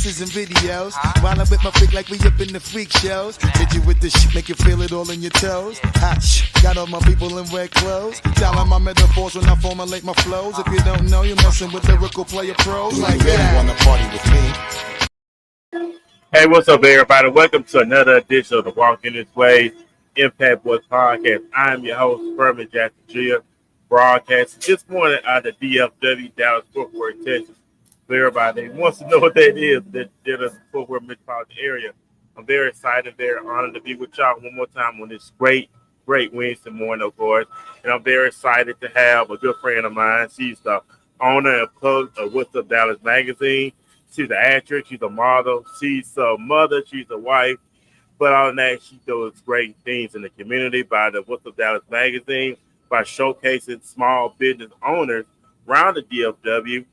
dances and videos. While I'm with my freak like we up in the freak shows. Hit you with the shit, make you feel it all in your toes. Hot shh, got all my people in red clothes. Dialing my metaphors when I formulate my flows. If you don't know, you're messing with lyrical player pros like that. Wanna party with me? Hey, what's up, everybody? Welcome to another edition of the Walking This Way Impact Boys Podcast. I'm your host, Furman Jackson Jr., broadcasting this morning out of DFW, Dallas, Fort Worth, Texas. For everybody who wants to know what that is, that is the Fort Worth metropolitan area. I'm very excited, very honored to be with y'all one more time on this great Wednesday morning, of course. And I'm very excited to have a good friend of mine. She's the owner and plug of What's Up Dallas magazine. She's an actress, she's a model, she's a mother, she's a wife. But other than that, she does great things in the community by the What's Up Dallas magazine, by showcasing small business owners around the DFW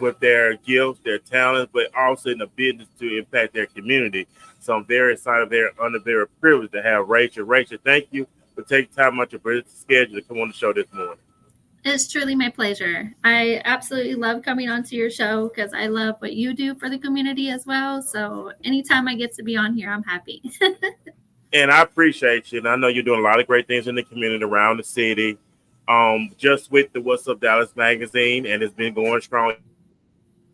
with their gifts, their talents, but also in the business to impact their community. So I'm very excited, very honored, very privileged to have Rachel. Rachel, thank you for taking time out your busy schedule to come on the show this morning. It's truly my pleasure. I absolutely love coming onto your show because I love what you do for the community as well. So anytime I get to be on here, I'm happy. And I appreciate you. And I know you're doing a lot of great things in the community around the city. Just with the What's Up Dallas magazine, and it's been going strong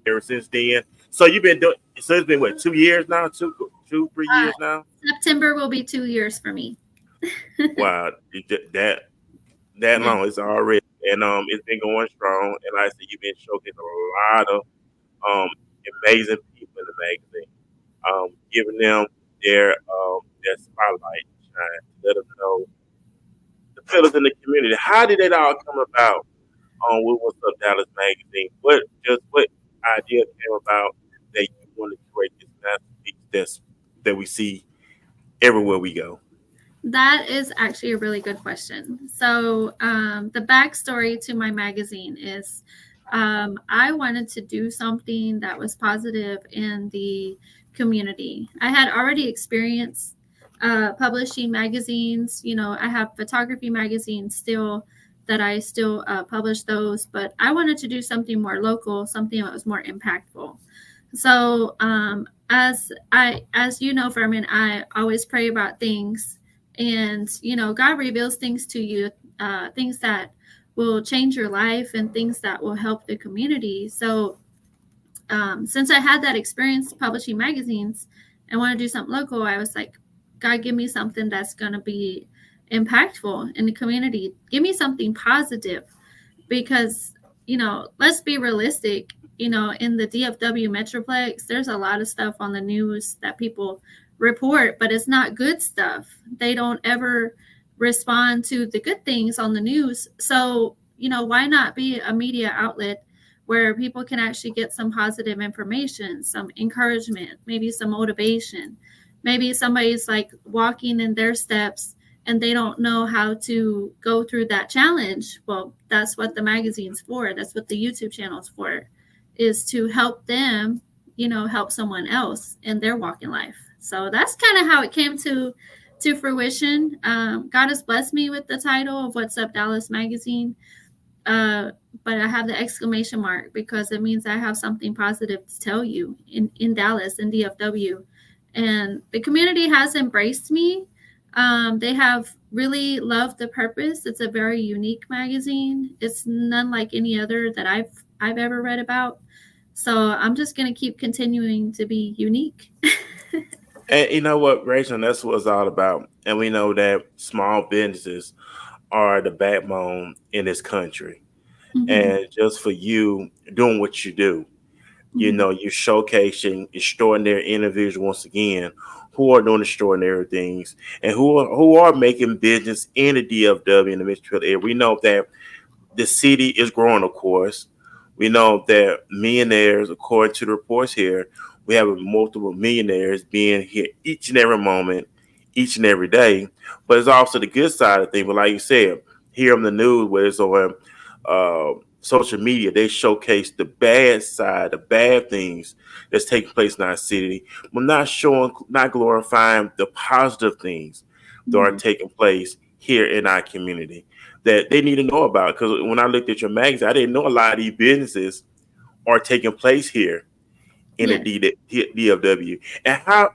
ever since then. So you've been doing. So it's been what, 2 years now? 3 years now. September will be 2 years for me. Wow, that long is already. And it's been going strong. And like I said, you've been showcasing a lot of amazing people in the magazine, giving them their spotlight, shine, let them know the pillars in the community. How did it all come about with What's Up Dallas magazine? What idea came about that you wanted to create this masterpiece that we see everywhere we go? That is actually a really good question. So the backstory to my magazine is I wanted to do something that was positive in the community. I had already experienced publishing magazines. You know, I have photography magazines still that I still publish those, but I wanted to do something more local, something that was more impactful. So as you know, Furman, I always pray about things. And, you know, God reveals things to you, things that will change your life and things that will help the community. So since I had that experience publishing magazines and want to do something local, I was like, God, give me something that's going to be impactful in the community. Give me something positive because, you know, let's be realistic. You know, in the DFW Metroplex, there's a lot of stuff on the news that people report, but it's not good stuff. They don't ever respond to the good things on the news. So, you know, why not be a media outlet where people can actually get some positive information, some encouragement, maybe some motivation. Maybe somebody's like walking in their steps and they don't know how to go through that challenge. Well, that's what the magazine's for. That's what the YouTube channel's for, is to help them, you know, help someone else in their walk in life. So that's kind of how it came to fruition. God has blessed me with the title of What's Up Dallas magazine. But I have the exclamation mark because it means I have something positive to tell you in Dallas, in DFW. And the community has embraced me. They have really loved the purpose. It's a very unique magazine. It's none like any other that I've ever read about. So I'm just going to keep continuing to be unique. And you know what, Rachel, that's what it's all about. And we know that small businesses are the backbone in this country. Mm-hmm. And just for you doing what you do, you know, you're showcasing extraordinary individuals once again who are doing extraordinary things and who are making business in the DFW in the Metro area. We know that the city is growing, of course. We know that millionaires, according to the reports here, we have multiple millionaires being here each and every moment, each and every day. But it's also the good side of things. But like you said, here on the news, where it's on social media, they showcase the bad side, the bad things that's taking place in our city, but not glorifying the positive things that are taking place here in our community that they need to know about. Because when I looked at your magazine, I didn't know a lot of these businesses are taking place here in the Yes. DFW, how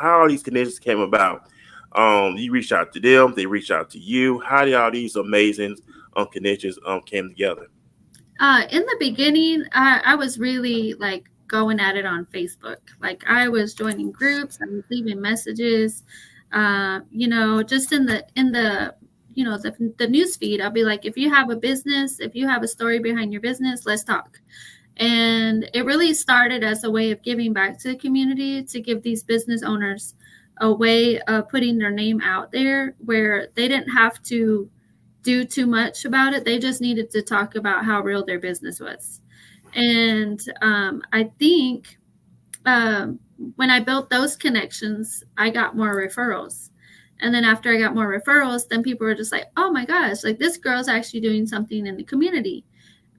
all these connections came about. You reached out to them, they reached out to you. How did all these amazing connections came together? In the beginning, I was really like going at it on Facebook. Like I was joining groups, I was leaving messages. Just in the the news feed, I'll be like, if you have a business, if you have a story behind your business, let's talk. And it really started as a way of giving back to the community to give these business owners a way of putting their name out there where they didn't have to do too much about it. They just needed to talk about how real their business was. And I think when I built those connections, I got more referrals. And then after I got more referrals, then people were just like, oh my gosh, like this girl's actually doing something in the community.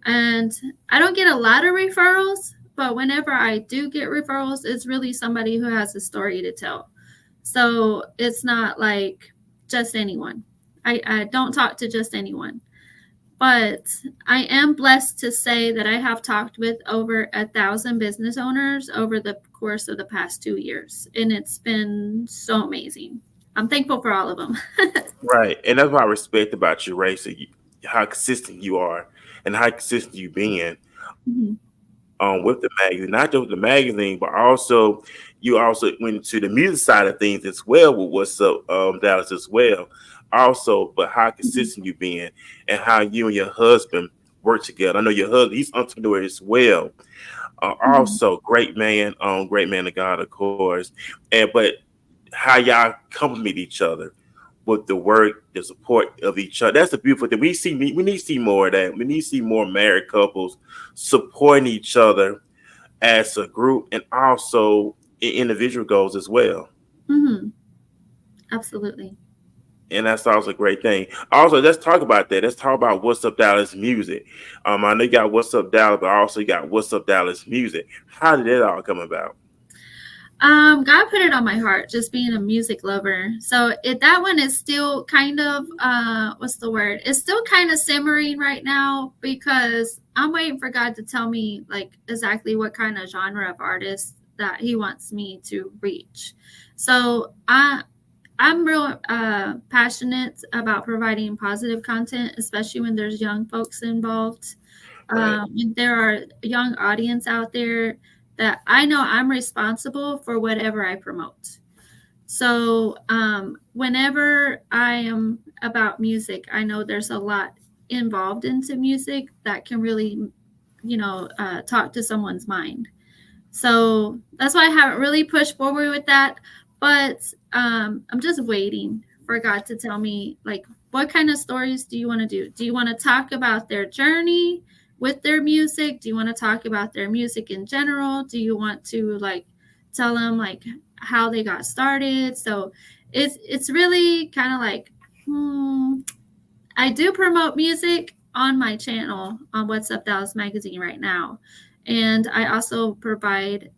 And I don't get a lot of referrals, but whenever I do get referrals, it's really somebody who has a story to tell. So it's not like just anyone. I don't talk to just anyone. But I am blessed to say that I have talked with over 1,000 business owners over the course of the past 2 years. And it's been so amazing. I'm thankful for all of them. Right, and that's what I respect about you, Ray. So how consistent you are, and how consistent you been Mhm. with the magazine, not just with the magazine, but also you also went to the music side of things as well with What's Up Dallas as well. Also, but how Mhm. consistent you been, and how you and your husband work together. I know your husband; he's entrepreneur as well. Mhm. Also, great man of God, of course. And but how y'all compliment each other with the work, the support of each other. That's the beautiful thing. We need to see more of that. We need to see more married couples supporting each other as a group, and also in individual goals as well. Mhm. Absolutely. And that's also a great thing. Also, let's talk about that. Let's talk about What's Up Dallas music. I know you got What's Up Dallas, but also you got What's Up Dallas music. How did that all come about? God put it on my heart, just being a music lover. So that one is still kind of what's the word? It's still kind of simmering right now because I'm waiting for God to tell me like exactly what kind of genre of artist that He wants me to reach. So I'm real passionate about providing positive content, especially when there's young folks involved. Right. There are young audience out there that I know I'm responsible for whatever I promote. So whenever I am about music, I know there's a lot involved into music that can really, talk to someone's mind. So that's why I haven't really pushed forward with that. But I'm just waiting for God to tell me, like, what kind of stories do you want to do? Do you want to talk about their journey with their music? Do you want to talk about their music in general? Do you want to, like, tell them, like, how they got started? So it's really kind of like, I do promote music on my channel on What's Up Dallas Magazine right now. And I also provide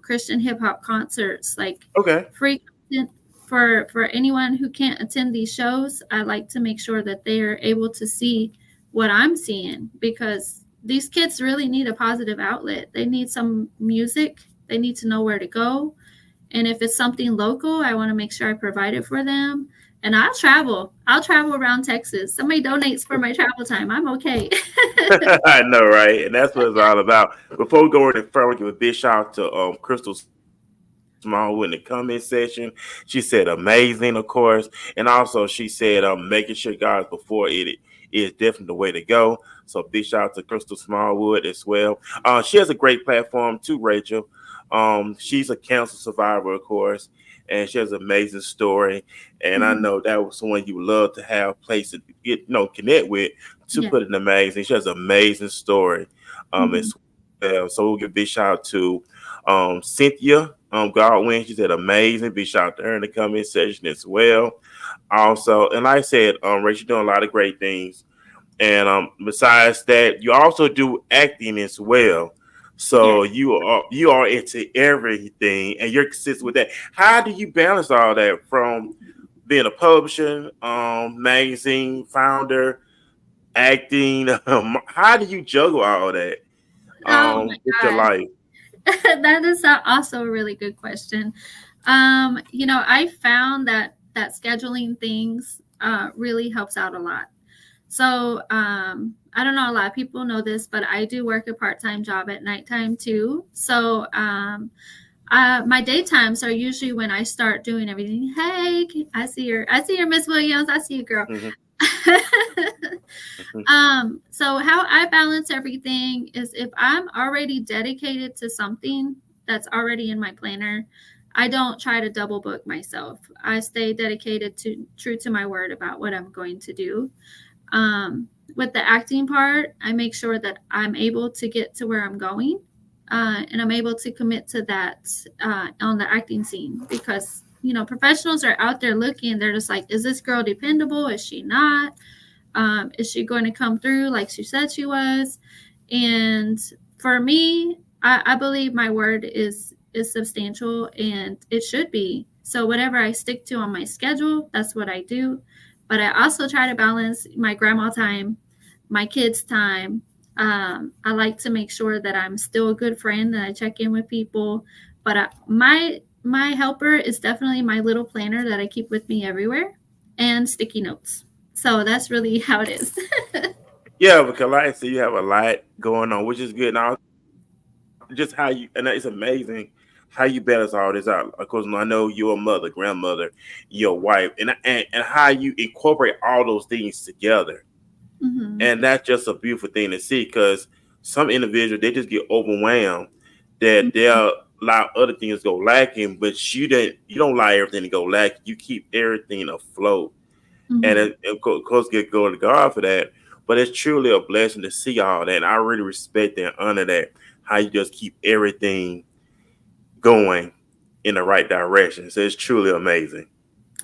Christian hip hop concerts, like Okay. free content for anyone who can't attend these shows. I like to make sure that they are able to see what I'm seeing because these kids really need a positive outlet. They need some music, they need to know where to go. And if it's something local, I want to make sure I provide it for them. And I'll travel. I'll travel around Texas. Somebody donates for my travel time. I'm okay. I know, right? And that's what it's all about. Before we go any further, give a big shout out to Crystal Smallwood in the comment section. She said amazing, of course. And also she said making sure guys before it is definitely the way to go. So big shout out to Crystal Smallwood as well. She has a great platform too, Rachel. She's a cancer survivor, of course, and she has an amazing story. And I Mhm. know that was someone you would love to have place to get, connect with to Yeah. put it amazing. She has an amazing story Mhm. as well. So we'll give a big shout out to Cynthia Godwin. She said amazing. Big shout out to her in the comment section as well. Also, and like I said, Rachel doing a lot of great things. And besides that, you also do acting as well. So Yes. you are into everything, and you're consistent with that. How do you balance all that from being a publisher, magazine founder, acting? How do you juggle all that Oh my with your gosh. life? That is also a really good question. I found that scheduling things really helps out a lot. So I don't know, a lot of people know this, but I do work a part-time job at nighttime too. So my daytimes are usually when I start doing everything. Hey, I see your Miss Williams. I see you, girl. Mhm, mhm. So how I balance everything is if I'm already dedicated to something that's already in my planner, I don't try to double book myself. I stay dedicated to true to my word about what I'm going to do. With the acting part, I make sure that I'm able to get to where I'm going, and I'm able to commit to that on the acting scene because professionals are out there looking. They're just like, is this girl dependable? Is she not? Is she going to come through like she said she was? And for me, I believe my word is substantial and it should be. So whatever I stick to on my schedule, that's what I do. But I also try to balance my grandma time, my kids' time. I like to make sure that I'm still a good friend, that I check in with people. But my helper is definitely my little planner that I keep with me everywhere, and sticky notes. So that's really how it is. Yeah, because like I said, you have a lot going on, which is good. Now, just how you, and it's amazing how you balance all this out. Of course, I know you're a mother, grandmother, your wife, and how you incorporate all those things together. Hmm. And that's just a beautiful thing to see because some individuals they just get overwhelmed that they'll allow other things to go lacking, but you don't allow everything to go lacking. You keep everything afloat, and Hmm. of course get go to God for that. But it's truly a blessing to see all that. And I really respect and honor that how you just keep everything going in the right direction. So it's truly amazing.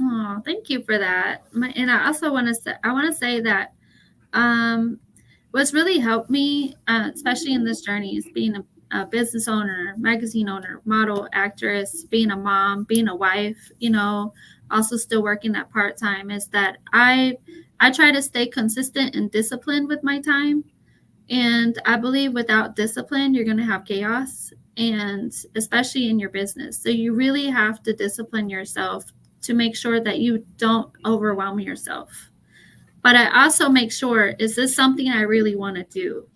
Oh, thank you for that. And I also want to say that um, what's really helped me, especially in this journey, is being a business owner, magazine owner, model, actress, being a mom, being a wife. Also still working that part time. Is that I try to stay consistent and disciplined with my time. And I believe without discipline, you're going to have chaos, and especially in your business. So you really have to discipline yourself to make sure that you don't overwhelm yourself. But I also make sure, is this something I really want to do?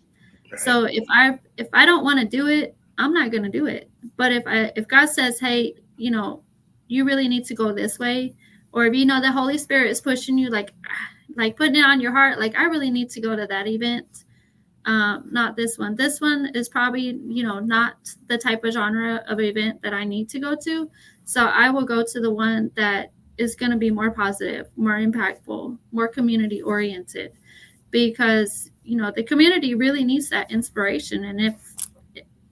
Right. So if I don't want to do it, I'm not going to do it. But if God says, "Hey, you really need to go this way," or if the Holy Spirit is pushing you, like putting it on your heart, like I really need to go to that event, not this one. This one is probably, not the type of genre of event that I need to go to. So I will go to the one that is going to be more positive, more impactful, more community oriented, because, the community really needs that inspiration. And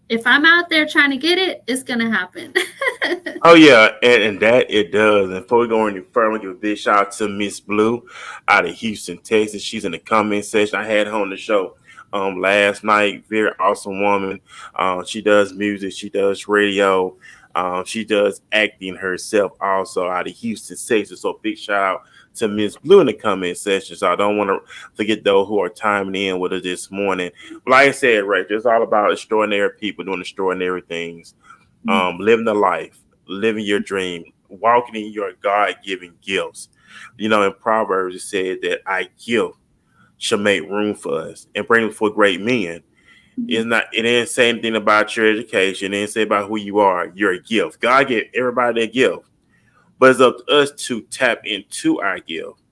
if I'm out there trying to get it, it's going to happen. Oh yeah, and that it does. And before we go any further, I want to give a big shout out to Miss Blue out of Houston, Texas. She's in the comment section. I had her on the show last night. Very awesome woman. She does music, she does radio, she does acting herself also out of Houston, Texas. So big shout out to Miss Blue in the comment section. So I don't want to forget those who are timing in with us this morning. Like I said, right, it's all about extraordinary people doing extraordinary things, living the life, living your dream, walking in your God given gifts. In Proverbs it said that I gift shall make room for us and bring for great men. It didn't say anything about your education, it didn't say about who you are. You're a gift. God gave everybody a gift. But it's up to us to tap into our gift.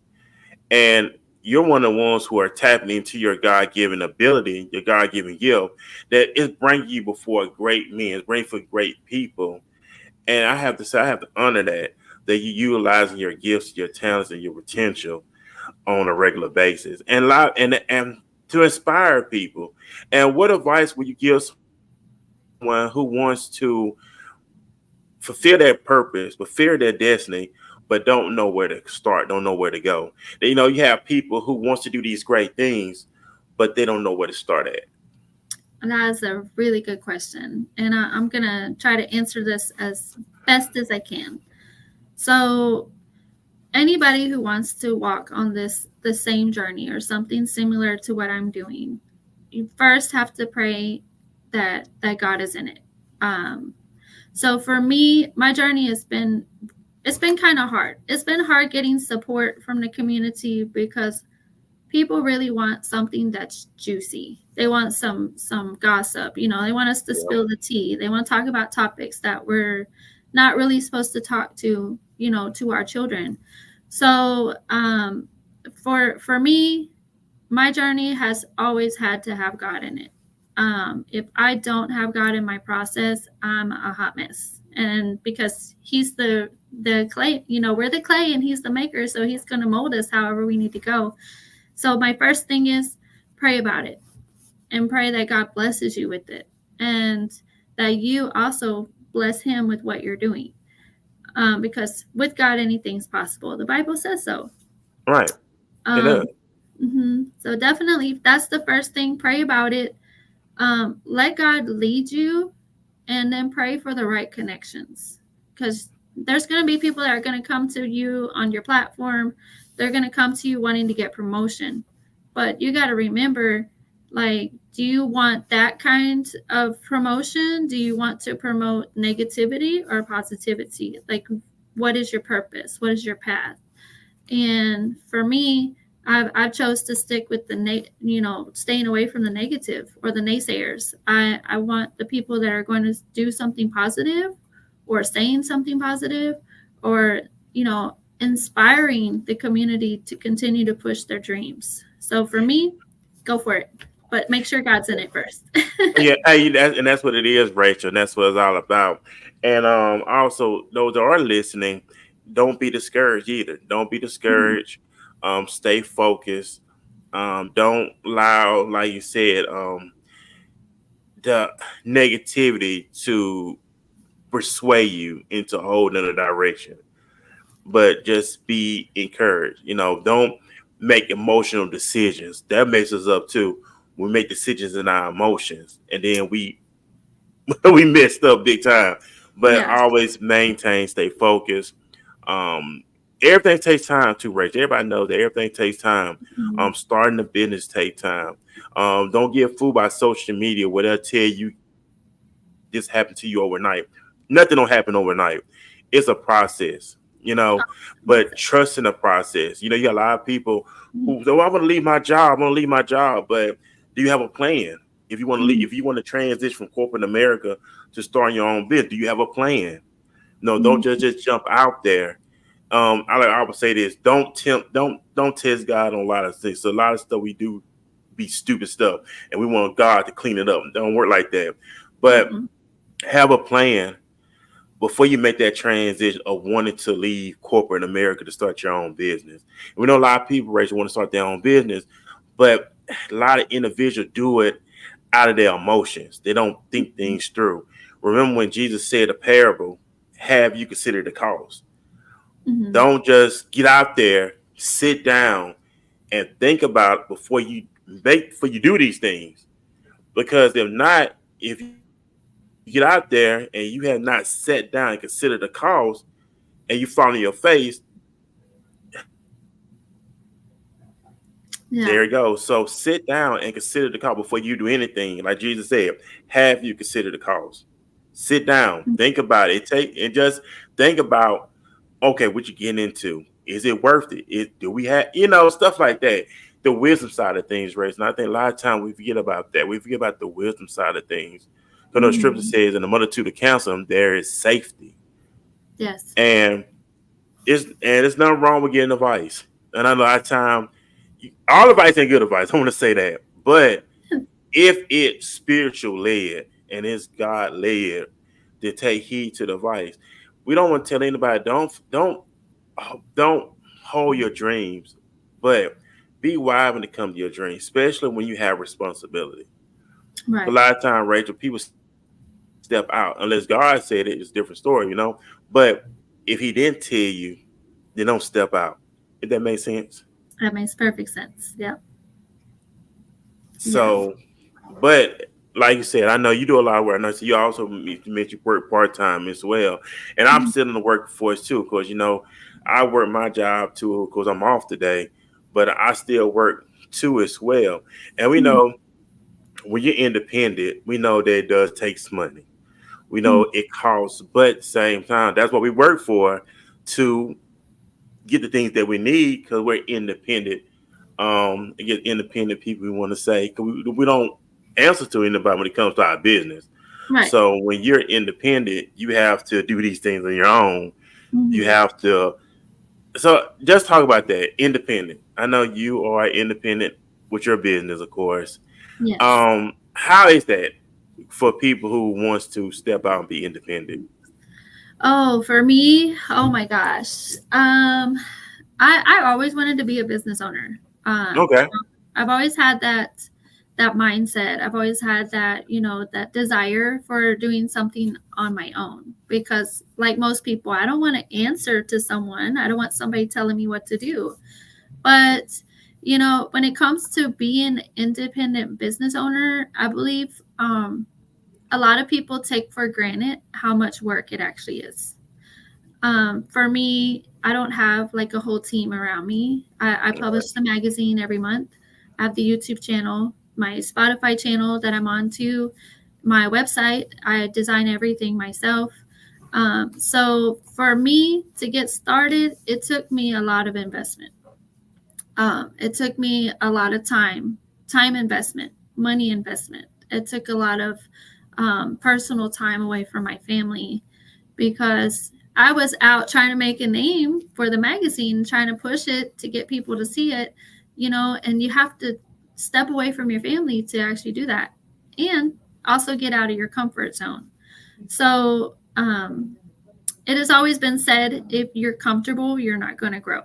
And you're one of the ones who are tapping into your God given ability, your God given gift, that is bringing you before great men, it's bringing for great people. And I have to say, I have to honor that you utilizing your gifts, your talents, and your potential on a regular basis, and to inspire people. And what advice would you give someone who wants to fulfill their purpose, fulfill their destiny, but don't know where to start, don't know where to go? You have people who wants to do these great things, but they don't know where to start at. That is a really good question. And I'm going to try to answer this as best as I can. So, anybody who wants to walk on the same journey or something similar to what I'm doing, you first have to pray that God is in it. Um, so for me, my journey it's been kind of hard. It's been hard getting support from the community because people really want something that's juicy. They want some gossip. You know, they want us to Yeah. spill the tea. They want to talk about topics that we're not really supposed to talk to, you know, to our children. So for me, my journey has always had to have God in it. If I don't have God in my process, I'm a hot mess. And because He's the clay, you know, we're the clay and He's the maker, so He's going to mold us however we need to go. So my first thing is pray about it and pray that God blesses you with it, and that you also bless Him with what you're doing. Because with God, anything's possible. The Bible says so. Right. It does. Um, so definitely, that's the first thing. Pray about it. Let God lead you, and then pray for the right connections. Because there's going to be people that are going to come to you on your platform. They're going to come to you wanting to get promotion. But you got to remember, like, do you want that kind of promotion? Do you want to promote negativity or positivity? Like, what is your purpose? What is your path? And for me, I've chose to stick with you know, staying away from the negative or the naysayers. I want the people that are going to do something positive, or saying something positive, or, you know, inspiring the community to continue to push their dreams. So for me, go for it, but make sure God's in it first. Yeah, hey, and that's what it is, Rachel. And that's what it's all about. And also, those that are listening, don't be discouraged either. Don't be Mhm. discouraged. Stay focused. Don't allow, like you said, the negativity to persuade you into a whole nother direction. But just be encouraged. You know, don't make emotional decisions. That makes us up too. We make decisions in our emotions, and then we messed up big time. But Yes. always maintain, stay focused. Um, Everything takes time too, Rachel. Everybody knows that everything takes time. Mhm. Starting a business take time. Don't get fooled by social media where they'll tell you this happened to you overnight. Nothing don't happen overnight. It's a process, you know. But trust in the process. You know, you got a lot of people who say, "Well, I want to leave my job. I want to leave my job." But do you have a plan? If you want to leave, Mhm. if you want to transition from corporate America to starting your own business, do you have a plan? No, don't Mhm. just jump out there. I would say this: don't test God on a lot of things. So a lot of stuff we do be stupid stuff, and we want God to clean it up. Don't work like that. But Mhm. have a plan before you make that transition of wanting to leave corporate America to start your own business. And we know a lot of people, Rachel, want to start their own business, but a lot of individuals do it out of their emotions. They don't think Mhm. things through. Remember when Jesus said a parable, have you considered the cost? Mhm. Don't just get out there, sit down, and think about it before you do these things. Because if not, if you get out there and you have not sat down and considered the cost and you fall on your face, there you Yeah. go. So sit down and consider the cost before you do anything. Like Jesus said, have you considered the cost? Sit down, think about it. Just think about, okay, what you getting into. Is it worth it? Do we have, stuff like that? The wisdom side of things, Race. And I think a lot of times we forget about that. We forget about the wisdom side of things. Because the scripture Mhm. says, in the multitude of counsel, there is safety. Yes. And it's nothing wrong with getting advice. And I know a lot of time, all advice ain't good advice. I want to say that. But if it's spiritual led and it's God led to take heed to the advice, we don't want to tell anybody, don't hold your dreams, but be wise when it comes to your dreams, especially when you have responsibility. A Right. lot of time, Rachel, people step out unless God said it. It's a different story. But if He didn't tell you, then don't step out. If that makes sense. That makes perfect sense. Yep. Yes. So, but like you said, I know you do a lot of work. I know you also mentioned you work part time as well, and I'm Mhm. still in the workforce too. Because I work my job too. Because I'm off today, but I still work too as well. And we Mhm. know when you're independent, we know that it does takes money. We Mm. know it costs, but at the same time, that's what we work for to get the things that we need because we're independent. Get independent people. We want to say 'cause we don't answer to anybody when it comes to our business. Right. So when you're independent, you have to do these things on your own. You Hmm. have to. So just talk about that. Independent. I know you are independent with your business, of course. Yes. How is that for people who wants to step out and be independent? Oh, for me, oh my gosh. I always wanted to be a business owner. Okay. I've always had that mindset. I've always had that, that desire for doing something on my own because like most people, I don't want to answer to someone. I don't want somebody telling me what to do. But, when it comes to being independent business owner, I believe a lot of people take for granted how much work it actually is. For me, I don't have like a whole team around me. I All right. publish the magazine every month. I have the YouTube channel, my Spotify channel that I'm on to, my website. I design everything myself. So for me to get started, it took me a lot of investment. It took me a lot of time investment, money investment. It took a lot of personal time away from my family because I was out trying to make a name for the magazine, trying to push it to get people to see it, and you have to step away from your family to actually do that and also get out of your comfort zone. So, it has always been said if you're comfortable, you're not going to grow.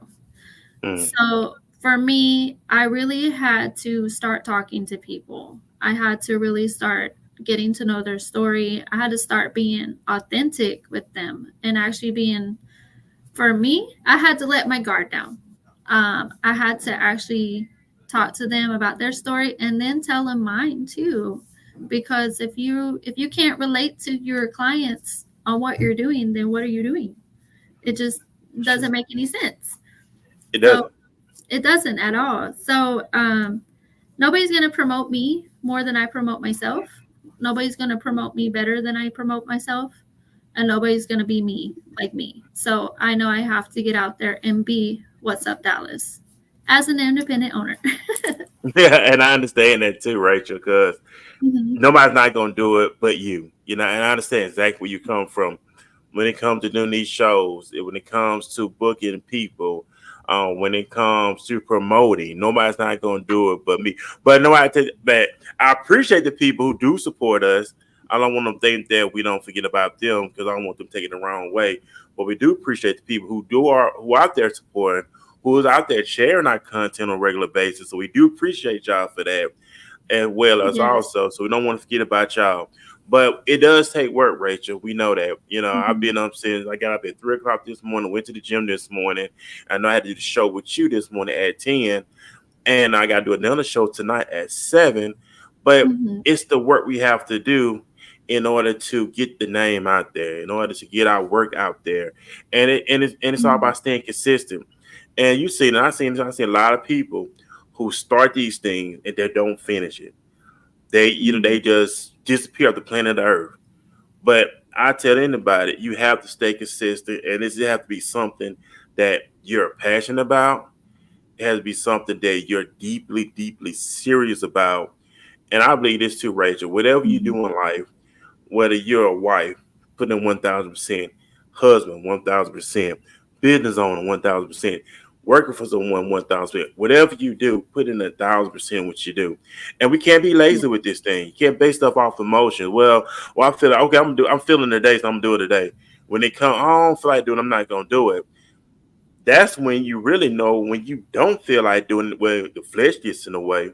Mm, So for me, I really had to start talking to people. I had to really start getting to know their story. I had to start being authentic with them and actually being, for me, I had to let my guard down. I had to actually talk to them about their story and then tell them mine too. Because if you can't relate to your clients on what you're doing, then what are you doing? It just sure. doesn't make any sense. It So doesn't. it doesn't at all. So nobody's going to promote me more than I promote myself. Nobody's going to promote me better than I promote myself. And nobody's going to be me like me. So I know I have to get out there and be what's up, Dallas, as an independent owner. Yeah, and I understand that too, Rachel, because Hmm. nobody's not gonna do it but you. You know, and I understand exactly where you come from when it comes to doing these shows, when it comes to booking people, when it comes to promoting, nobody's not gonna do it but me. But no, but I appreciate the people who do support us. I don't want them to think that we don't forget about them because I don't want them taking it the wrong way. But we do appreciate the people who are out there supporting, who is out there sharing our content on a regular basis. So we do appreciate y'all for that as well as Yes. also. So we don't want to forget about y'all. But it does take work, Rachel. We know that. I've Hmm. been up since I got up at 3 o'clock this morning, went to the gym this morning. I know I had to do the show with you this morning at 10. And I gotta do another show tonight at 7. But Hmm. it's the work we have to do in order to get the name out there, in order to get our work out there. And it's all Hmm. about staying consistent. And you see, and I seen a lot of people who start these things and they don't finish it. They Hmm. just disappear off the planet Earth. But I tell anybody, you have to stay consistent, and this have to be something that you're passionate about. It has to be something that you're deeply, deeply serious about. And I believe this too, Rachel. Whatever you Hmm. do in life, whether you're a wife, put in 1,000%, husband, 1,000%, business owner, 1,000%, working for someone, 1,000%. Whatever you do, put in 1,000% what you do. And we can't be Yeah. lazy with this thing. You can't base stuff off emotion. Well, I feel like, okay, I'm feeling today, so I'm gonna do it today. When it comes, I don't feel like doing, I'm not gonna do it. That's when you really know when you don't feel like doing it, when the flesh gets in the way.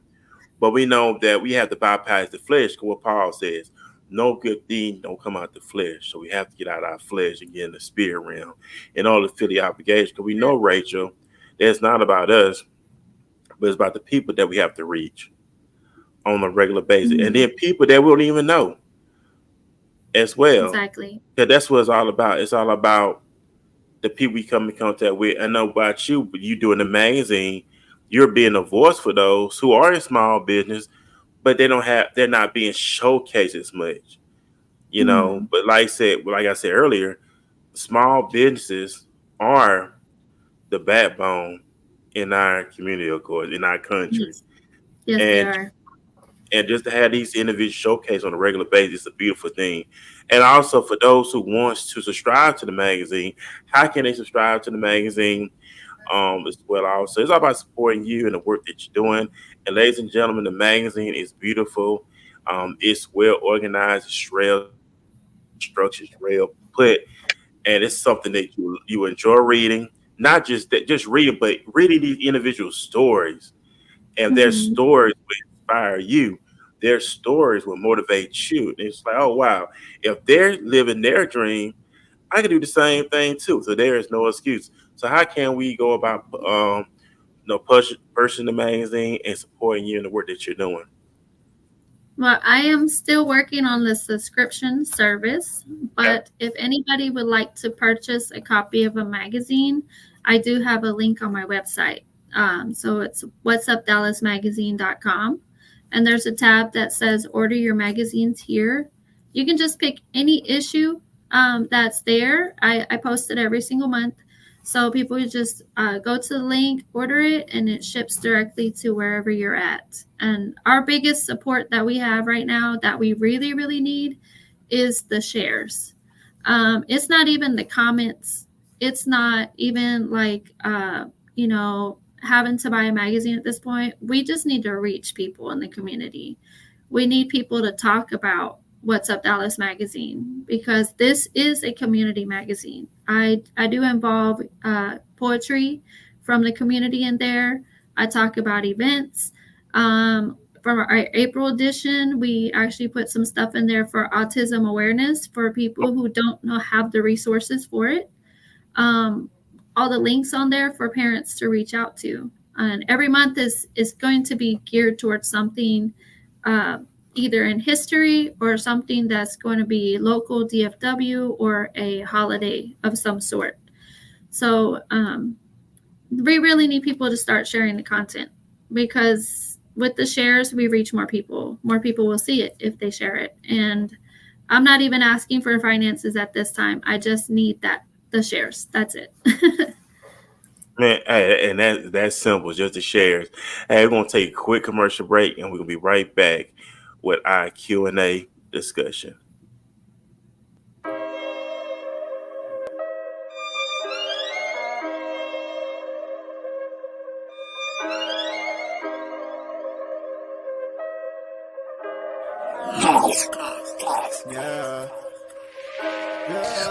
But we know that we have to bypass the flesh. 'Cause what Paul says, no good thing don't come out the flesh. So we have to get out of our flesh and get in the spirit realm in order to feel the obligation. Because we know, Rachel, that it's not about us, but it's about the people that we have to reach on a regular basis. And Hmm. then people that we don't even know as well. Exactly. Because that's what it's all about. It's all about the people we come in contact with. I know about you, but you doing the magazine, you're being a voice for those who are in small business, but they're not being showcased as much. you know. But like I said earlier, small businesses are the backbone in our community, of course, in our country. Yes, yes, they And are. just to have these individuals showcased on a regular basis is a beautiful thing. And also for those who wants to subscribe to the magazine, how can they subscribe to the magazine? As well, also it's all about supporting you and the work that you're doing. And ladies and gentlemen, the magazine is beautiful. It's well organized, it's well structured, it's well put, and it's something that you enjoy reading. Not just that, just reading, but reading these individual stories, and their Hmm. stories will inspire you. Their stories will motivate you. And it's like, oh wow, if they're living their dream, I can do the same thing too. So there is no excuse. So how can we go about pushing the magazine and supporting you in the work that you're doing? Well, I am still working on the subscription service, Okay. but if anybody would like to purchase a copy of a magazine, I do have a link on my website. So it's whatsupdallasmagazine.com. And there's a tab that says order your magazines here. You can just pick any issue that's there. I post it every single month. So people just go to the link, order it, and it ships directly to wherever you're at. And our biggest support that we have right now that we really, really need is the shares. It's not even the comments. It's not even like, having to buy a magazine at this point. We just need to reach people in the community. We need people to talk about What's Up Dallas magazine because this is a community magazine. I do involve poetry from the community in there. I talk about events. From our April edition, we actually put some stuff in there for autism awareness for people who don't have the resources for it. All the links on there for parents to reach out to. And every month is going to be geared towards something either in history or something that's going to be local DFW or a holiday of some sort. So we really need people to start sharing the content because with the shares, we reach more people. More people will see it if they share it. And I'm not even asking for finances at this time. I just need the shares. That's it. Man, hey, and that's simple, just the shares. Hey, we're gonna take a quick commercial break, and we're gonna be right back with our Q&A discussion. Yeah.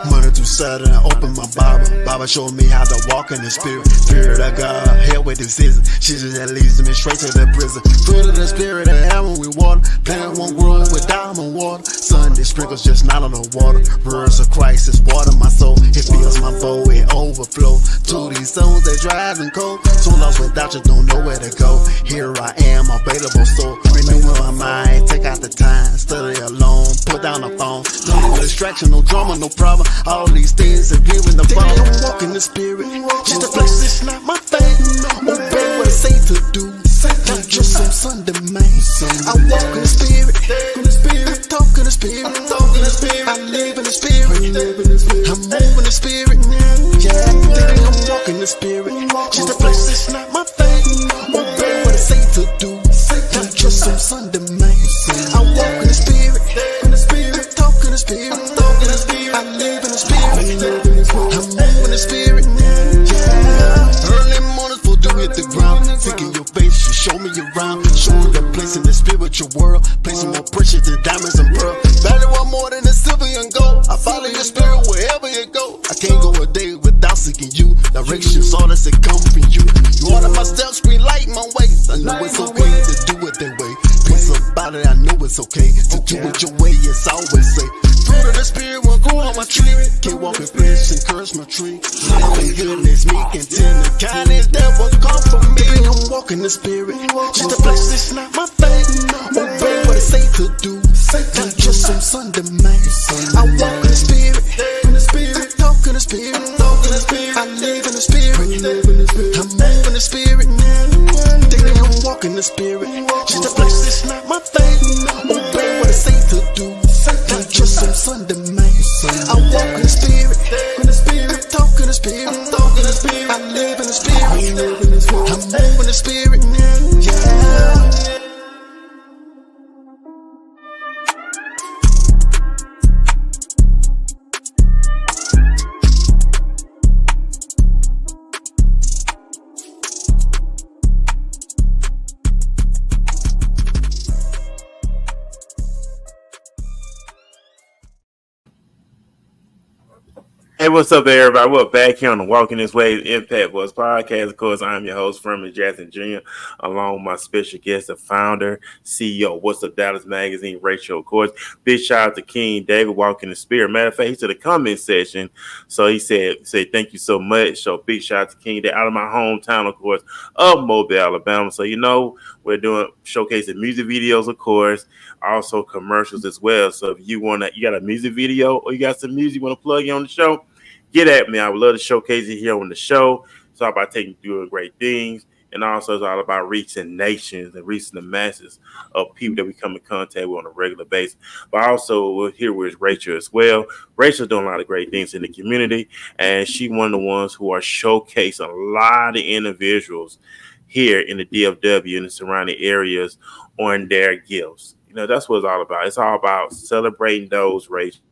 Monday through Saturday, I open my Bible. Bible showed me how to walk in the spirit. Spirit of God, hell with decision. Shit that leads me straight to the prison. Fruit of the spirit, of heaven with water. Plant won't grow with diamond water. Sunday sprinkles just not on the water. Words of Christ is water my soul. It fills my bowl, it overflow. To these souls that dry and cold. So lost without you, don't know where to go. Here I am, available, so renewing my mind. Take out the time, study alone. Put down the phone. No distraction, no drama, no problem. All these things are giving the fire. I'm walking the spirit. Just the flesh is not my thing. Obey what I say to do. Not just some Sunday man. I walk in the spirit. I talk in the spirit. I live in the spirit. I'm moving the spirit. Yeah, I'm walking the spirit. Just the flesh is not my thing. Obey what I say to do. Not just some Sunday man. I walk in the spirit. I talk in the spirit. I live in the spirit. I'm moving the spirit. Yeah. Early mornings before you hit the ground. Thinking your face, you show me around. Show me the place in the spiritual world. Placing more precious than diamonds and pearl. Value one more than the silver and gold. I follow your spirit wherever you go. I can't go a day without seeking you. Directions, all that's that come from you. You order my steps, green light my way. I know it's okay to do it that way. Peace about it, I know it's okay to do it your way. It's always safe. Fruit of the spirit will grow on my tree. Can't walk in flesh and curse my tree. Loving goodness, meek and tender kindness that will come from me. I'm walking the spirit. Just the flesh is not my thing. Obey what I say to do. Not just some Sunday man. I walk in the spirit. I talk in the spirit. I live in the spirit. I'm moving the spirit. I'm walking the spirit. Just the flesh is not my thing. Obey what I say to do. Not just some Sunday spirit. Talk in the spirit. I live in the spirit. We live in the spirit. I move in the spirit. Yeah. Hey, what's up, everybody? We're back here on the Walking This Way Impact Boys podcast. Of course, I'm your host, Furman Jackson Jr., along with my special guest, the founder, CEO of What's Up Dallas Magazine, Rachel. Of course, big shout out to King David, Walking the Spirit. Matter of fact, he's to the comment section. So he said, thank you so much. So big shout out to King David out of my hometown, of course, of Mobile, Alabama. So, we're doing showcasing music videos, of course, also commercials as well. So if you got a music video or you got some music you want to plug in on the show, get at me. I would love to showcase it here on the show. It's all about doing great things. And also it's all about reaching nations and reaching the masses of people that we come in contact with on a regular basis. But also we're here with Rachel as well. Rachel's doing a lot of great things in the community. And she's one of the ones who are showcasing a lot of individuals here in the DFW and the surrounding areas on their gifts. That's what it's all about. It's all about celebrating those, Rachel,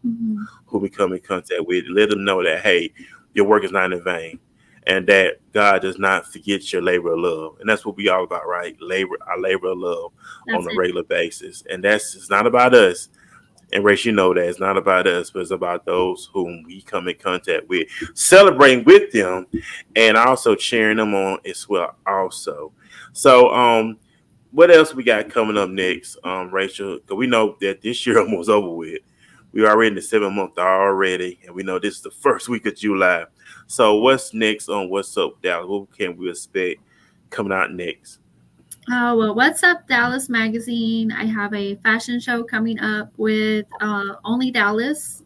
who we come in contact with. Let them know that, hey, your work is not in vain and that God does not forget your labor of love. And that's what we all about, right? Our labor of love on a regular basis. And it's not about us. And Rachel, that it's not about us, but it's about those whom we come in contact with, celebrating with them and also cheering them on as well also. So what else we got coming up next, Rachel? Because we know that this year almost over with. We're already in the 7th month already, and we know this is the first week of July. So what's next on What's Up Dallas? What can we expect coming out next? Well, What's Up Dallas Magazine. I have a fashion show coming up with Only Dallas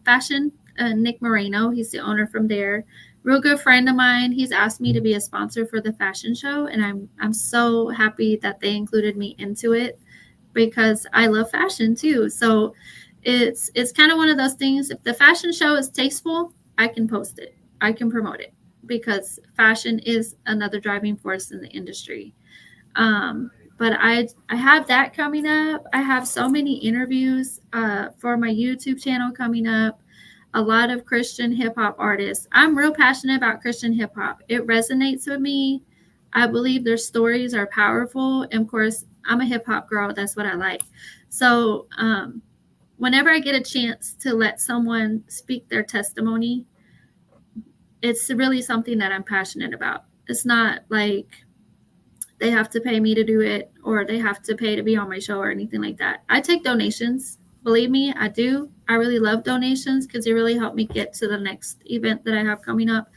Fashion. Nick Moreno, he's the owner from there. Real good friend of mine. He's asked me to be a sponsor for the fashion show, and I'm so happy that they included me into it because I love fashion too. So it's kind of one of those things. If the fashion show is tasteful, I can post it. I can promote it because fashion is another driving force in the industry. But I have that coming up. I have so many interviews for my YouTube channel coming up. A lot of Christian hip hop artists. I'm real passionate about Christian hip hop. It resonates with me. I believe their stories are powerful. And of course, I'm a hip hop girl. That's what I like. So whenever I get a chance to let someone speak their testimony, it's really something that I'm passionate about. It's not like they have to pay me to do it or they have to pay to be on my show or anything like that. I take donations. Believe me, I do. I really love donations because they really help me get to the next event that I have coming up.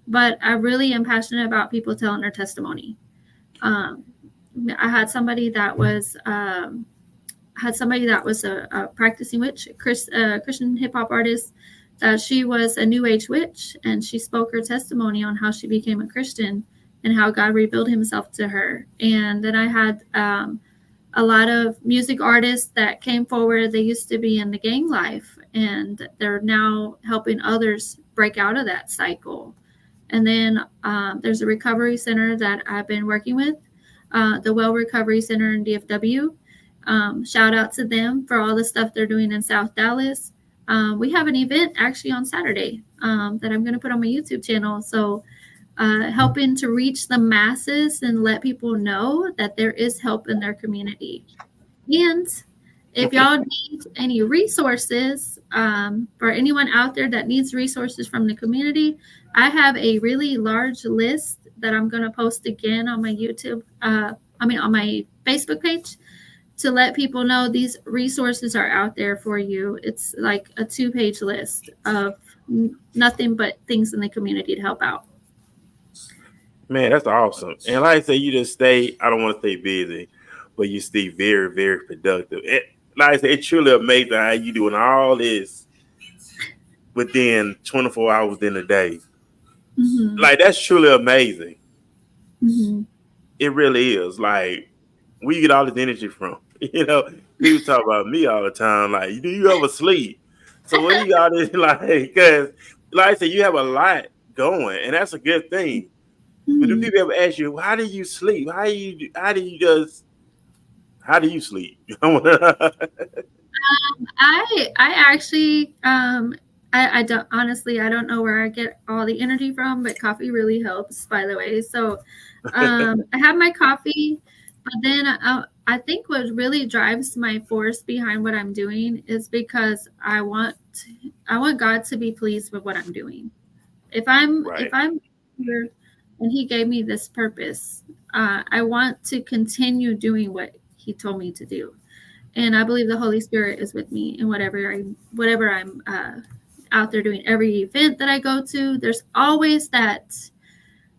But I really am passionate about people telling their testimony. I had somebody that was a practicing witch, Christian hip hop artist. She was a New Age witch, and she spoke her testimony on how she became a Christian and how God revealed himself to her. And then I had a lot of music artists that came forward. They used to be in the gang life, and they're now helping others break out of that cycle. And then there's a recovery center that I've been working with, the Well Recovery Center in DFW. Shout out to them for all the stuff they're doing in South Dallas. We have an event actually on Saturday that I'm going to put on my YouTube channel. So helping to reach the masses and let people know that there is help in their community. And if y'all need any resources for anyone out there that needs resources from the community, I have a really large list that I'm going to post again on my on my Facebook page to let people know these resources are out there for you. It's like a 2-page list of nothing but things in the community to help out. Man, that's awesome. And like I say, you just stay, I don't want to say busy, but you stay very, very productive. Like I said, it's truly amazing how you doing all this within 24 hours in a day. Mm-hmm. Like, that's truly amazing. Mm-hmm. It really is. Like, where you get all this energy from? People talk about me all the time. Like, do you ever sleep? So what do you got this, like, because like I said, you have a lot going, and that's a good thing. But if Mhm. people ever ask you, how do you sleep? How do you sleep? I actually I don't honestly I don't know where I get all the energy from, but coffee really helps, by the way. So I have my coffee, but then I think what really drives my force behind what I'm doing is because I want God to be pleased with what I'm doing. If Right. I'm here and He gave me this purpose, I want to continue doing what He told me to do, and I believe the Holy Spirit is with me in whatever I'm out there doing. Every event that I go to, there's always that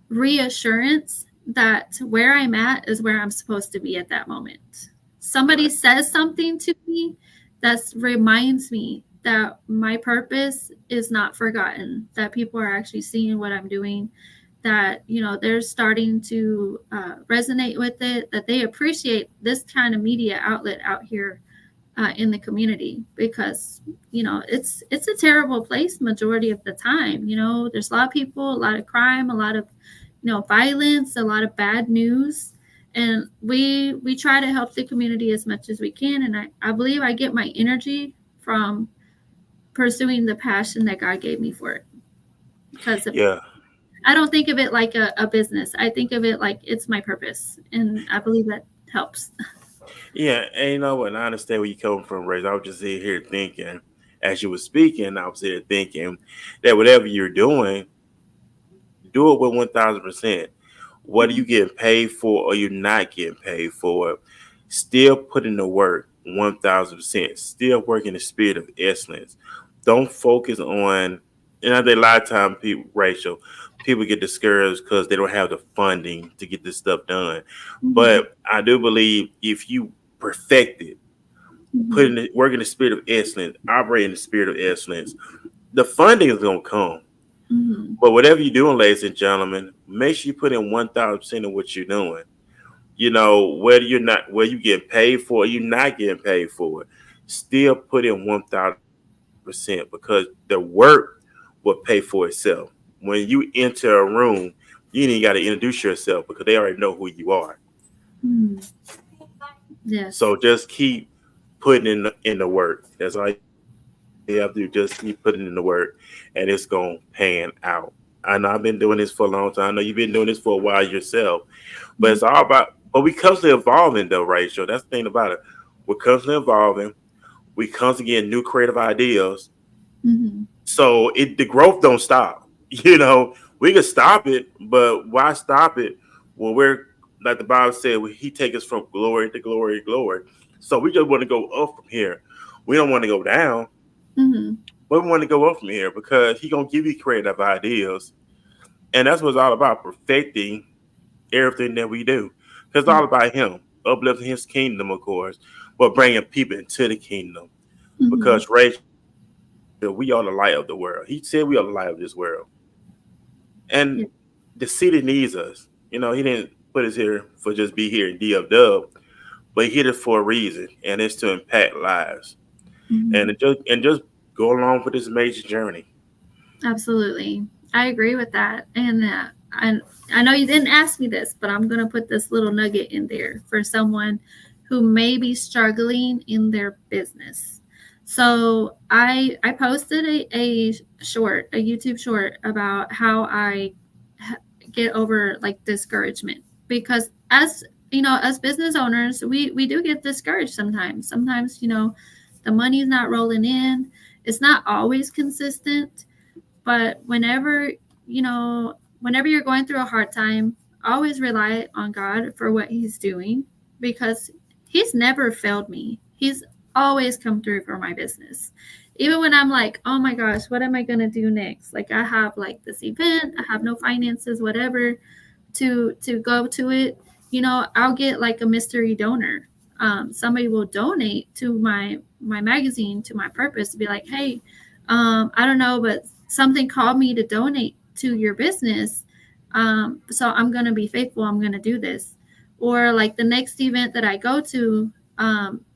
reassurance that where I'm at is where I'm supposed to be at that moment. Somebody Right. says something to me that reminds me that my purpose is not forgotten, that people are actually seeing what I'm doing, that they're starting to resonate with it, that they appreciate this kind of media outlet out here in the community, because it's a terrible place majority of the time. There's a lot of people, a lot of crime, a lot of violence, a lot of bad news, and we try to help the community as much as we can. And I believe I get my energy from pursuing the passion that God gave me for it, because Yeah. I don't think of it like a business. I think of it like it's my purpose, and I believe that helps. Yeah. And you know what? And I understand where you coming from, Ray. I was just sitting here thinking, as you were speaking, I was here thinking that whatever you're doing, do it with 1,000%. What are you getting paid for or you're not getting paid for? Still put in the work 1,000%. Still work in the spirit of excellence. Don't focus on, and I think a lot of time people, Rachel, people get discouraged because they don't have the funding to get this stuff done. Mm-hmm. But I do believe if you perfect it, put Mm-hmm. in the, work in the spirit of excellence, operate in the spirit of excellence, the funding is going to come. Mm-hmm. But whatever you're doing, ladies and gentlemen, make sure you put in 1,000% of what you're doing. You know, whether you get paid for it, you're not getting paid for it. Still put in 1,000% because the work will pay for itself. When you enter a room, you ain't got to introduce yourself because they already know who you are. Mm-hmm. Yes. So just keep putting in the work. That's all you have to do. Just keep putting in the work, and it's gonna pan out. I know I've been doing this for a long time. I know you've been doing this for a while yourself, but it's all about. But we constantly evolving, though, Rachel. That's the thing about it. We're constantly evolving. We constantly getting new creative ideas. Mm-hmm. So the growth don't stop. You know, we can stop it, but why stop it when we're like the Bible said, He take us from glory to glory to glory. So we just want to go up from here. We don't want to go down, Mm-hmm. but we want to go up from here because He gonna give you creative ideas, and that's what it's all about: perfecting everything that we do. Because it's Yeah. all about Him uplifting His kingdom, of course, but bringing people into the kingdom. Mm-hmm. Because Rachel, we are the light of the world. He said we are the light of this world. And the city needs us. You know, he didn't put us here for just be here and dub, but he did it for a reason, and it's to impact lives Mm-hmm. and just go along for this major journey. Absolutely. I agree with that. And I know you didn't ask me this, but I'm going to put this little nugget in there for someone who may be struggling in their business. So I posted a YouTube short about how I get over like discouragement, because as business owners, we do get discouraged sometimes. Sometimes, the money's not rolling in. It's not always consistent, but whenever you're going through a hard time, always rely on God for what He's doing, because He's never failed me. He's always come through for my business. Even when I'm like, oh my gosh, what am I going to do next? Like, I have like this event, I have no finances, whatever, to go to it. I'll get like a mystery donor. Somebody will donate to my magazine, to my purpose, to be like, hey, I don't know, but something called me to donate to your business. So I'm going to be faithful. I'm going to do this. Or like the next event that I go to,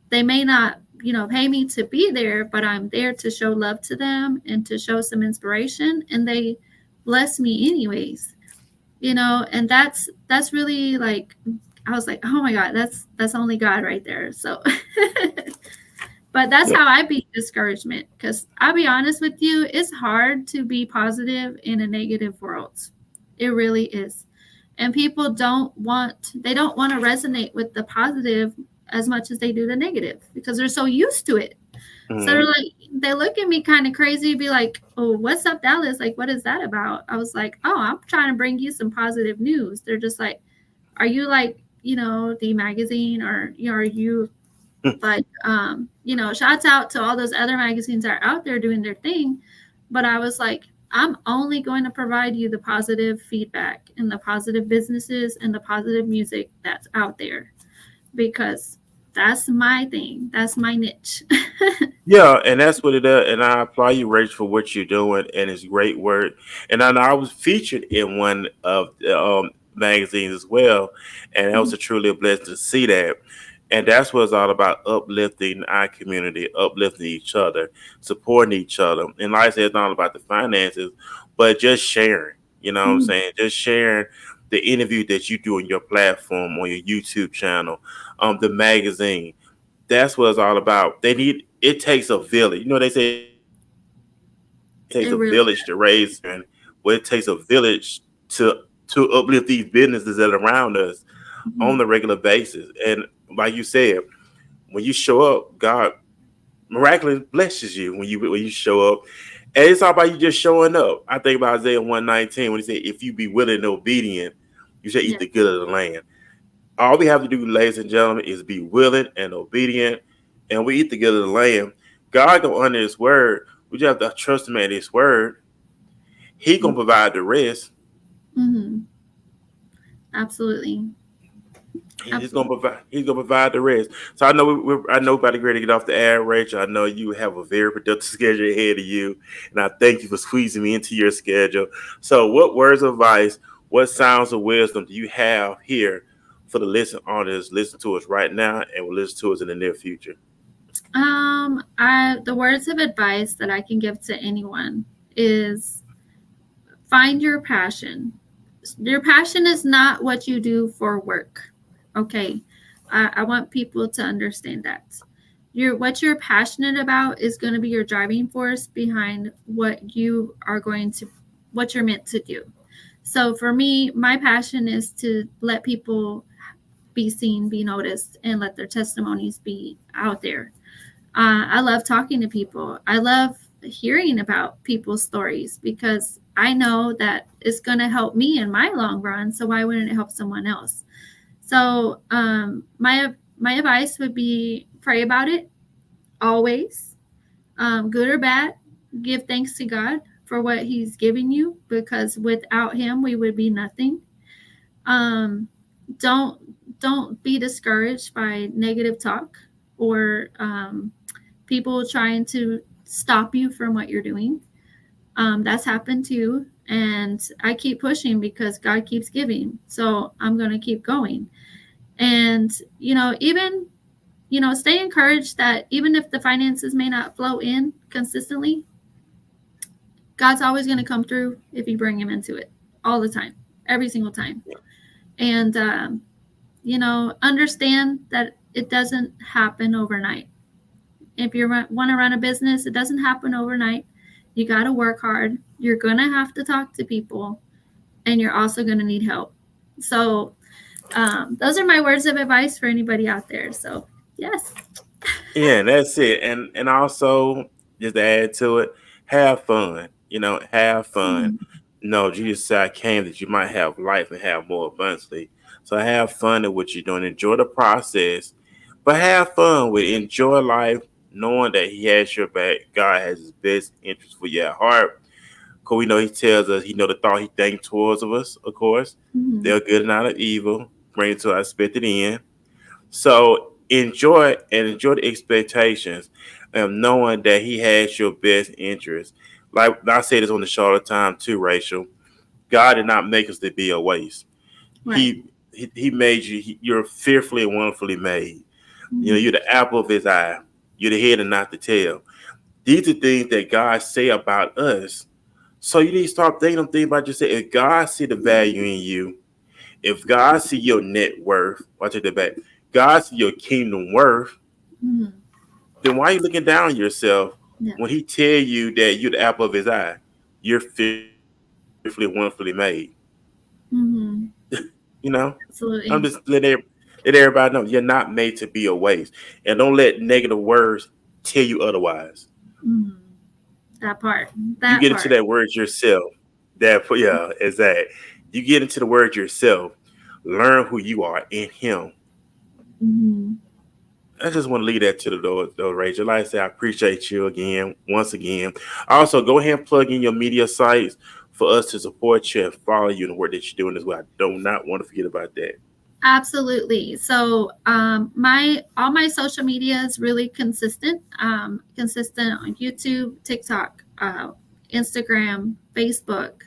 they may not pay me to be there, but I'm there to show love to them and to show some inspiration, and they bless me anyways. And that's really like, I was like, oh my God, that's only God right there. So but that's Yeah. how I beat discouragement, because I'll be honest with you, it's hard to be positive in a negative world. It really is. And people don't want to resonate with the positive as much as they do the negative, because they're so used to it. So they're Mhm. like, they look at me kind of crazy, be like, oh, what's up, Dallas? Like, what is that about? I was like, oh, I'm trying to bring you some positive news. They're just like, are you like, the magazine, or are you like, shouts out to all those other magazines that are out there doing their thing. But I was like, I'm only going to provide you the positive feedback and the positive businesses and the positive music that's out there, because that's my thing. That's my niche. Yeah, and that's what it is. And I applaud you, Rachel, for what you're doing, and it's great work. And I know I was featured in one of the magazines as well, and that was truly a blessing to see that. And that's what it's all about: uplifting our community, uplifting each other, supporting each other. And like I said, it's not all about the finances, but just sharing. You know what I'm saying? Just sharing the interview that you do on your platform, on your YouTube channel, the magazine. That's what it's all about. It takes a village. You know, they say it takes a village to raise It children. really Well, it takes a village to uplift these businesses that are around us on the does. regular basis. And like you said, when you show up, God miraculously blesses you when you show up. And it's all about you just showing up. I think about Isaiah 119 when he said, if you be willing and obedient, you shall eat Yeah. the good of the land. All we have to do, ladies and gentlemen, is be willing and obedient, and we eat the good of the land. God gonna honor His word. We just have to trust Him at His word. He gonna provide the rest. Mm-hmm. Absolutely. He's gonna Absolutely. provide. He's gonna provide the rest. So I know I know about to ready to get off the air, Rachel. I know you have a very productive schedule ahead of you, and I thank you for squeezing me into your schedule. So, what words of advice, what sounds of wisdom do you have here for the listen audience? Listen to us right now, and will listen to us in the near future. The words of advice that I can give to anyone is, find your passion. Your passion is not what you do for work. Okay. I want people to understand that. What you're passionate about is going to be your driving force behind what you're meant to do. So for me, my passion is to let people be seen, be noticed, and let their testimonies be out there. I love talking to people. I love hearing about people's stories, because I know that it's going to help me in my long run. So why wouldn't it help someone else? So my advice would be, pray about it always, good or bad. Give thanks to God for what He's given you, because without Him we would be nothing. Um, don't don't be discouraged by negative talk, or people trying to stop you from what you're doing. That's happened too. And I keep pushing because God keeps giving. So I'm going to keep going. And, even, stay encouraged that even if the finances may not flow in consistently, God's always going to come through if you bring Him into it all the time, every single time. And, understand that it doesn't happen overnight. If you want to run a business, it doesn't happen overnight. You got to work hard. You're going to have to talk to people, and you're also going to need help. So, those are my words of advice for anybody out there. So, yes. Yeah, and that's it. And also just to add to it, have fun. You know, have fun. Mhm. No, Jesus said I came that you might have life and have more abundantly. So have fun in what you're doing. Enjoy the process, but have fun with it. Enjoy life, knowing that He has your back. God has His best interest for your heart. Cause we know He tells us He know the thought He thinks towards of us. Of course, Mhm. they're good and not of evil, bring it to our expected end. So enjoy the expectations, knowing that He has your best interest. Like I say this on the show all the time too, Rachel. God did not make us to be a waste. Right. He made you. You're fearfully and wonderfully made. You know, Mhm. you're the apple of His eye. You're the head and not the tail. These are things that God say about us. So you need to start thinking about yourself. If God see the value in you, if God see your net worth, watch it back. God see your kingdom worth, Mm-hmm. then why are you looking down on yourself Yeah. when He tell you that you're the apple of His eye? You're fearfully, wonderfully made. Mm-hmm. You know, I'm just Absolutely. let everybody know you're not made to be a waste, and don't let negative words tell you otherwise. Mm-hmm. That part. You That get into part. that word yourself. That yeah, is that you get into the word yourself. Learn who you are in Him. Mm-hmm. I just want to leave that to the door, though, Rachel. Like I said, I appreciate you again, once again. Also, go ahead and plug in your media sites for us to support you and follow you in the work that you're doing as well. I do not want to forget about that. Absolutely. So my all my social media is really consistent. Consistent on YouTube, TikTok, Instagram, Facebook,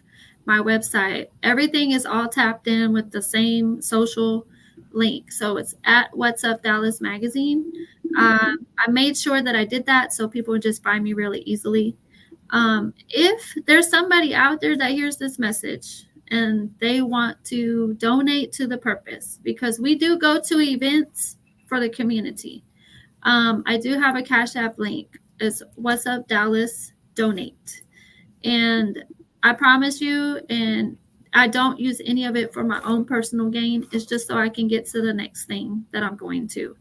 my website. Everything is all tapped in with the same social link. So it's at What's Up Dallas Magazine. I made sure that I did that so people would just find me really easily. If there's somebody out there that hears this message and they want to donate to the purpose, because we do go to events for the community, I do have a Cash App link. It's What's Up Dallas Donate. And I promise you, and I don't use any of it for my own personal gain. It's just so I can get to the next thing that I'm going to.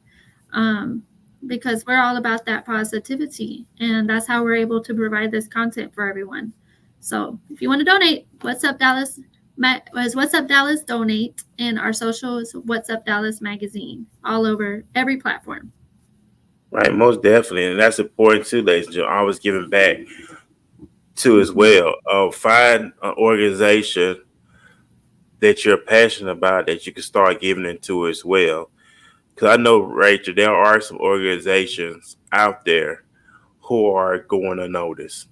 Um, because we're all about that positivity, and that's how we're able to provide this content for everyone. So if you want to donate, What's Up Dallas was What's Up Dallas Donate, and our social is What's Up Dallas Magazine, all over every platform. Right, most definitely. And that's important too, ladies and gentlemen. Always giving back too as Mm-hmm. well. Find an organization that you're passionate about that you can start giving into as well. Because I know, Rachel, there are some organizations out there who are going unnoticed.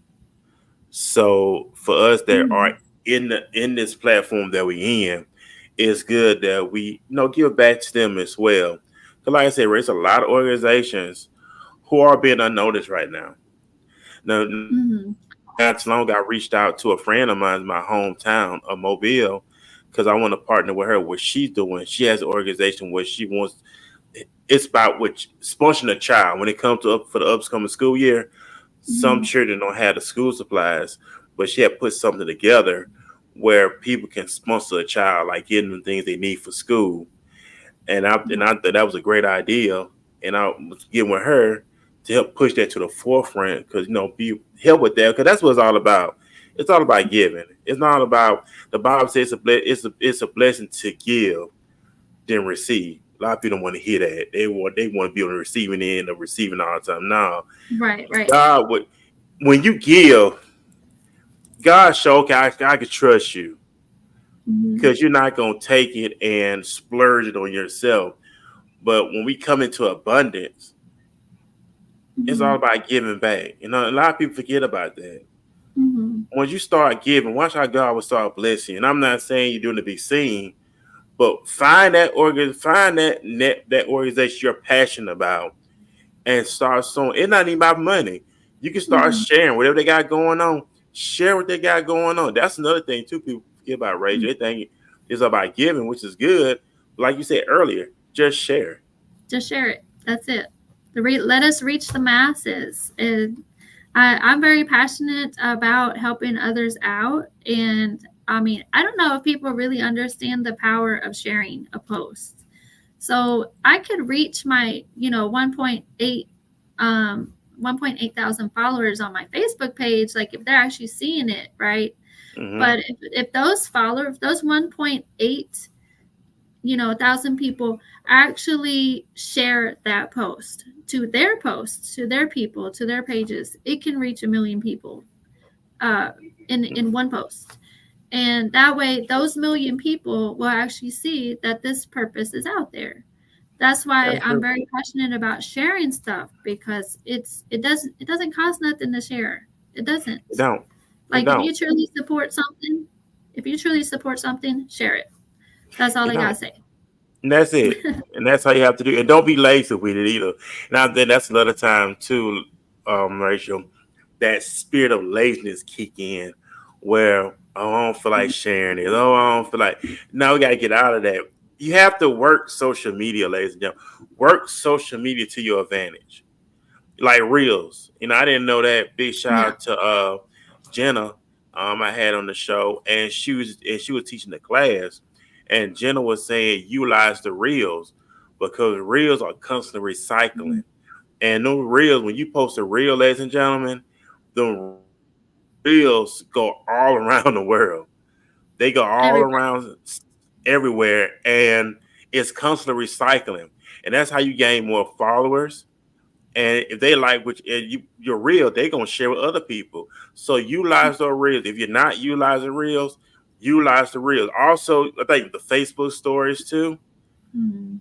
So for us that are Mm-hmm. in this platform that we in, it's good that we give back to them as well. Because like I said, there's a lot of organizations who are being unnoticed right now. Now, Mm-hmm. not too long ago, I reached out to a friend of mine in my hometown of Mobile because I want to partner with her. What she's doing, she has an organization where she wants. It's about which sponsoring a child when it comes to up for the upcoming school year. Some Mm-hmm. children don't have the school supplies, but she had put something together where people can sponsor a child, like getting them things they need for school. And I thought that was a great idea, and I was getting with her to help push that to the forefront because be help with that because that's what it's all about. It's all about giving. It's not about the Bible says it's a blessing to give than receive. A lot of people don't want to hear that. They want to be on the receiving end of receiving all the time. No, Right, right. God would when you give, God show okay, I can trust you Mm-hmm. because you're not gonna take it and splurge it on yourself. But when we come into abundance, it's Mm-hmm. all about giving back. A lot of people forget about that. Mm-hmm. Once you start giving, watch how God will start blessing you. And I'm not saying you're doing to be seen, but find that organization you're passionate about and start sowing. It's not even about money. You can start Mm-hmm. sharing whatever they got going on. Share what they got going on. That's another thing too. People forget about Rachel. They think it's about giving, which is good. Like you said earlier, just share. Just share it. That's it. Let us reach the masses. And I'm very passionate about helping others out. And I mean, I don't know if people really understand the power of sharing a post. So I could reach my, 1.8 thousand followers on my Facebook page, like if they're actually seeing it, right? Hmm. But if those 1.8 1,000 people actually share that post to their people, to their pages, it can reach 1 million people uh, in one post. And that way, those 1 million people will actually see that this purpose is out there. That's why That's I'm true. very passionate about sharing stuff, because it doesn't cost nothing to share. It It doesn't. don't. It Like don't. if you truly support something, share it. That's all It I gotta don't. say. And that's it. And that's how you have to do it. And don't be lazy with it either. And I think that's another time too, Rachel, that spirit of laziness kick in where oh, I don't feel like sharing it. Oh, I don't feel like now we gotta get out of that. You have to work social media, ladies and gentlemen. Work social media to your advantage. Like reels. I didn't know that. Big shout Yeah. out to Jenna I had on the show, and she was teaching the class, and Jenna was saying utilize the reels because reels are constantly recycling. And those reels, when you post a reel, ladies and gentlemen, the reels go all around the world. They go all Everywhere. around everywhere, and it's constantly recycling. And that's how you gain more followers. And if they like your reel, they're gonna share with other people. So utilize those reels. If you're not utilizing reels, utilize the reels. Also, I think the Facebook stories too. Mm.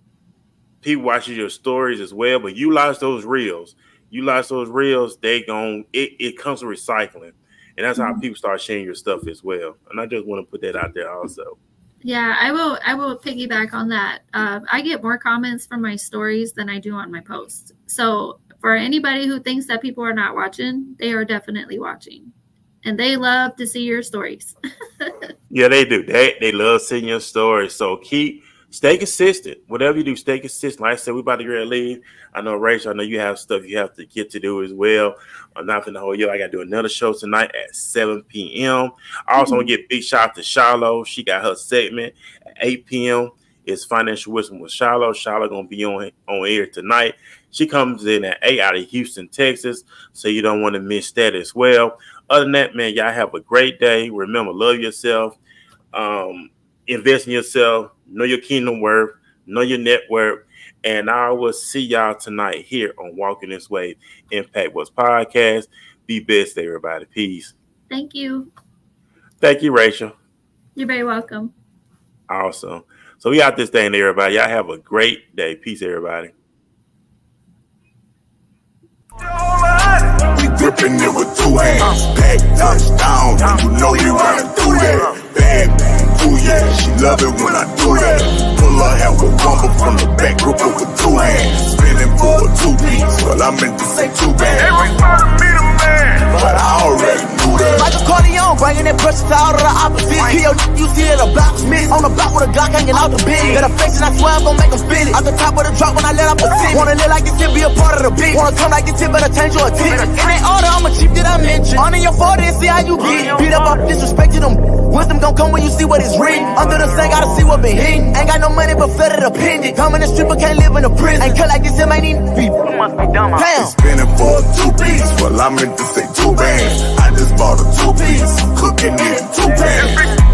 People watching your stories as well, but utilize those reels. Utilize those reels. It comes with recycling, and that's how people start sharing your stuff as well. And I just want to put that out there also. Yeah, I will piggyback on that. I get more comments from my stories than I do on my posts. So for anybody who thinks that people are not watching, they are definitely watching. And they love to see your stories. Yeah, they do. They love seeing your stories. So stay consistent. Whatever you do, stay consistent. Like I said, we're about to get ready to leave. I know, Rachel, I know you have stuff you have to get to do as well. I'm not for the whole year. I got to do another show tonight at 7 p.m. I also want to get big shout out to Shiloh. She got her segment at 8 p.m. It's Financial Wisdom with Shiloh. Shiloh going to be on air tonight. She comes in at 8 out of Houston, Texas. So you don't want to miss that as well. Other than that, man, y'all have a great day. Remember, love yourself. Invest in yourself. Know your kingdom worth. Know your net worth. And I will see y'all tonight here on Walking This Way Impact What's Podcast. Be best, everybody. Peace. Thank you. Thank you, Rachel. You're very welcome. Awesome. So we got this thing, everybody. Y'all have a great day. Peace, everybody. We gripping it with two hands. Back touchdown. You know you gotta do that. Bad man, ooh yeah. She love it when I do that. Pull her hair with rumble from the back, grip her with two hands. Spinning for a two-piece, but I meant to say two bands. Everybody be the man, but I already knew that. Michael Corleone, bringing that pressure to all of the opposites. Kill you see it, a block Smith. On the block with a Glock hanging out the bed. Got a face and I swear I'm gon' make them spit it. Out the top of the drop when I let off the tip. Wanna live like this and be a part of the beat. Wanna come like this and better change your attention. In that order, I'm a chief that I mentioned. On in your 40 and see how you get. Beat up off disrespecting them. Wisdom gon' come when you see what is written. Under the sand, gotta see what been hidden. Ain't got no money but flooded a pendant. Come in the strip but can't live in a prison. Ain't cut like this, it ain't even be. You must be dumb. Damn. Spinning for a two-piece, well I meant to say two bands. I just bought a two-piece, I'm cooking it in two pans.